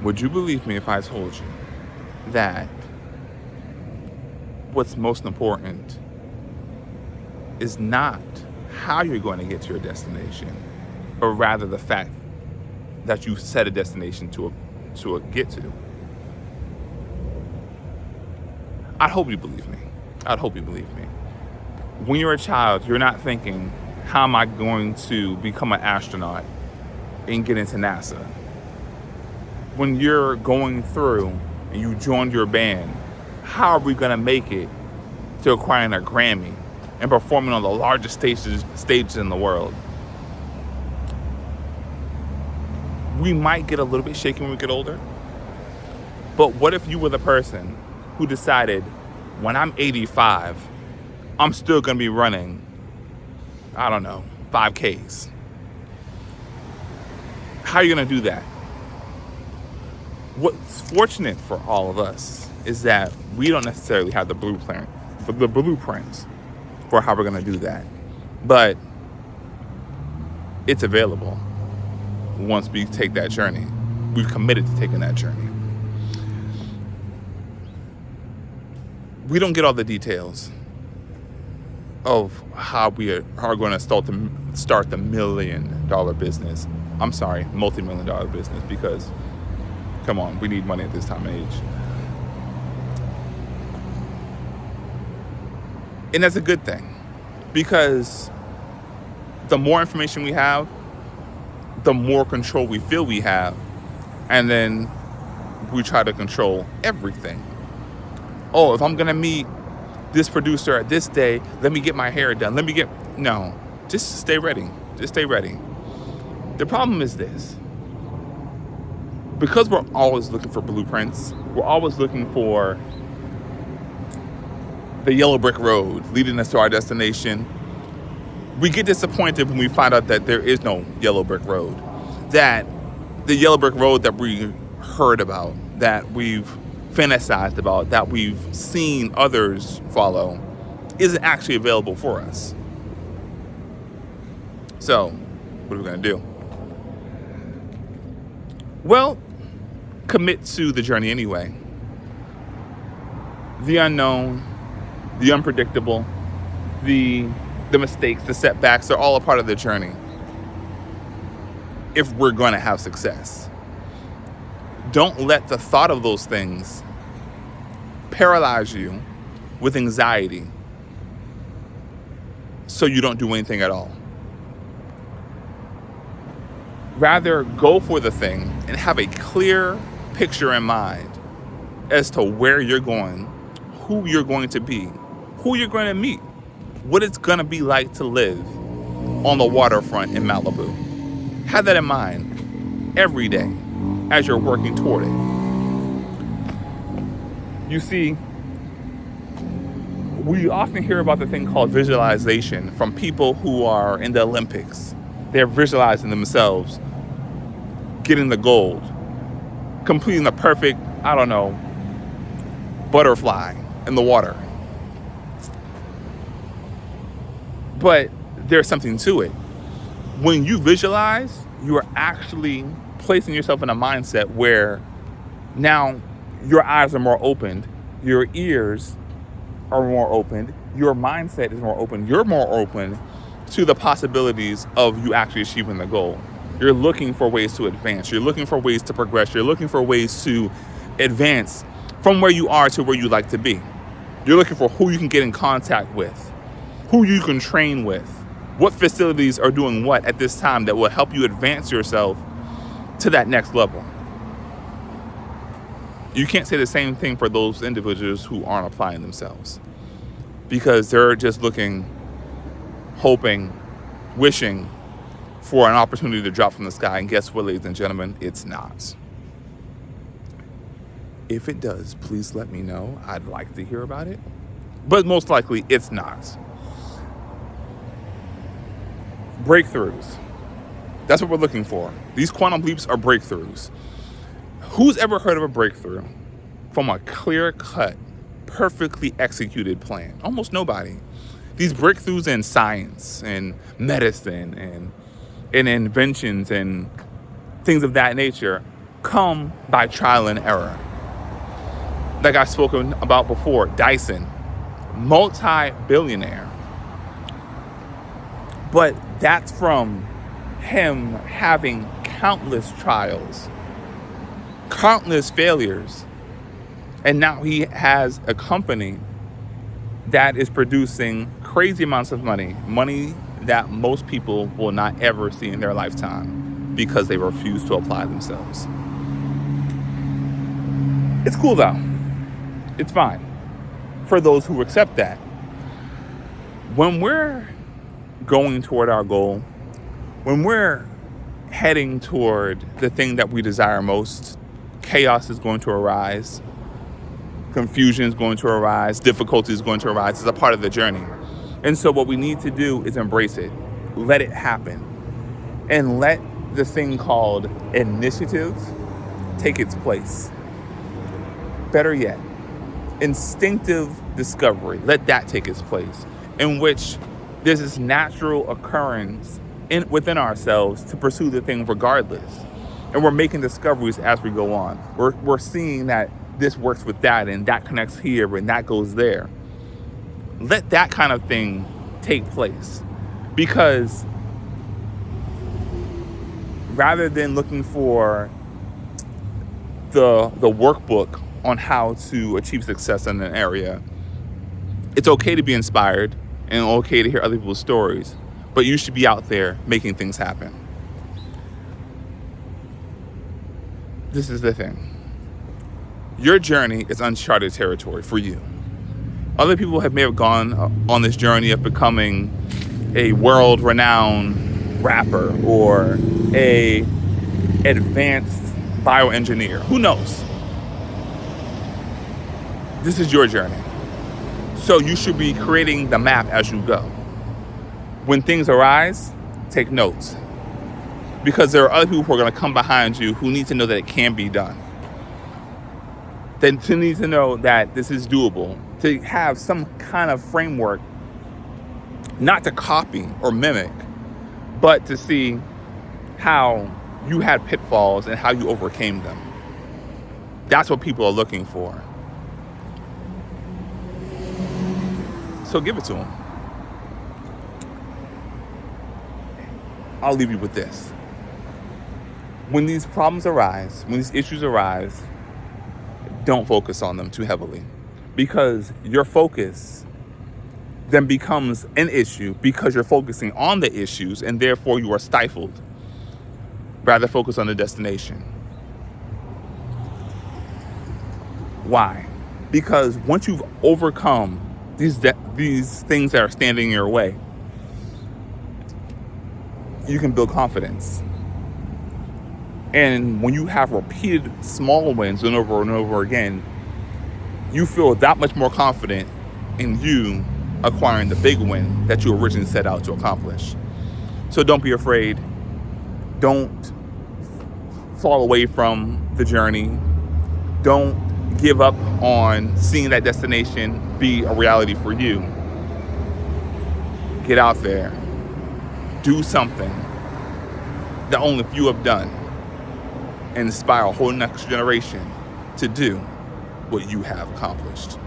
Would you believe me if I told you that what's most important is not how you're going to get to your destination, but rather the fact that you set a destination to get to? I hope you believe me. I'd hope you believe me. When you're a child, you're not thinking, how am I going to become an astronaut and get into NASA? When you're going through and you joined your band, how are we going to make it to acquiring a Grammy and performing on the largest stages in the world? We might get a little bit shaky when we get older, but what if you were the person who decided, when I'm 85, I'm still going to be running, 5Ks? How are you going to do that? What's fortunate for all of us is that we don't necessarily have the blueprint for how we're going to do that. But it's available once we take that journey. We've committed to taking that journey. We don't get all the details of how we are going to start the $1 million business. I'm sorry, multi-million-dollar business, because come on, we need money at this time and age. And that's a good thing, because the more information we have, the more control we feel we have, and then we try to control everything. Oh, if I'm gonna meet this producer at this day, let me get my hair done. No, just stay ready. Just stay ready. The problem is this. Because we're always looking for blueprints, we're always looking for the yellow brick road leading us to our destination, we get disappointed when we find out that there is no yellow brick road. That the yellow brick road that we heard about, that we've fantasized about, that we've seen others follow, isn't actually available for us. So, what are we going to do? Well, commit to the journey anyway. The unknown, the unpredictable, the mistakes, the setbacks are all a part of the journey if we're going to have success. Don't let the thought of those things paralyze you with anxiety so you don't do anything at all. Rather, go for the thing and have a clear picture in mind as to where you're going, who you're going to be, who you're going to meet, what it's going to be like to live on the waterfront in Malibu. Have that in mind every day as you're working toward it. You see, we often hear about the thing called visualization from people who are in the Olympics. They're visualizing themselves getting the gold, completing the perfect, butterfly in the water. But there's something to it. When you visualize, you are actually placing yourself in a mindset where now your eyes are more opened, your ears are more opened, your mindset is more open, you're more open to the possibilities of you actually achieving the goal. You're looking for ways to advance. You're looking for ways to progress. You're looking for ways to advance from where you are to where you'd like to be. You're looking for who you can get in contact with, who you can train with, what facilities are doing what at this time that will help you advance yourself to that next level. You can't say the same thing for those individuals who aren't applying themselves, because they're just looking, hoping, wishing for an opportunity to drop from the sky. And guess what, ladies and gentlemen? It's not. If it does, please let me know. I'd like to hear about it. But most likely, it's not. Breakthroughs. That's what we're looking for. These quantum leaps are breakthroughs. Who's ever heard of a breakthrough from a clear-cut, perfectly executed plan? Almost nobody. These breakthroughs in science and medicine and inventions and things of that nature come by trial and error. Like I've spoken about before, Dyson, multi-billionaire. But that's from him having countless trials, countless failures. And now he has a company that is producing crazy amounts of money that most people will not ever see in their lifetime because they refuse to apply themselves. It's cool though. It's fine for those who accept that. When we're going toward our goal, when we're heading toward the thing that we desire most, chaos is going to arise, confusion is going to arise, difficulty is going to arise. It's a part of the journey. And so what we need to do is embrace it, let it happen, and let the thing called initiative take its place. Better yet, instinctive discovery, let that take its place, in which there's this natural occurrence within ourselves to pursue the thing regardless. And we're making discoveries as we go on. We're seeing that this works with that, and that connects here, and that goes there. Let that kind of thing take place. Because rather than looking for the workbook on how to achieve success in an area, it's okay to be inspired and okay to hear other people's stories, but you should be out there making things happen. This is the thing. Your journey is uncharted territory for you. Other people may have gone on this journey of becoming a world-renowned rapper or a advanced bioengineer. Who knows? This is your journey. So you should be creating the map as you go. When things arise, take notes. Because there are other people who are going to come behind you who need to know that it can be done. They need to know that this is doable. To have some kind of framework, not to copy or mimic, but to see how you had pitfalls and how you overcame them. That's what people are looking for. So give it to them. I'll leave you with this. When these problems arise, when these issues arise, don't focus on them too heavily, because your focus then becomes an issue because you're focusing on the issues, and therefore you are stifled. Rather focus on the destination. Why? Because once you've overcome these things that are standing in your way, you can build confidence. And when you have repeated small wins over and over again, you feel that much more confident in you acquiring the big win that you originally set out to accomplish. So don't be afraid. Don't fall away from the journey. Don't give up on seeing that destination be a reality for you. Get out there. Do something that only few have done, and inspire a whole next generation to do what you have accomplished.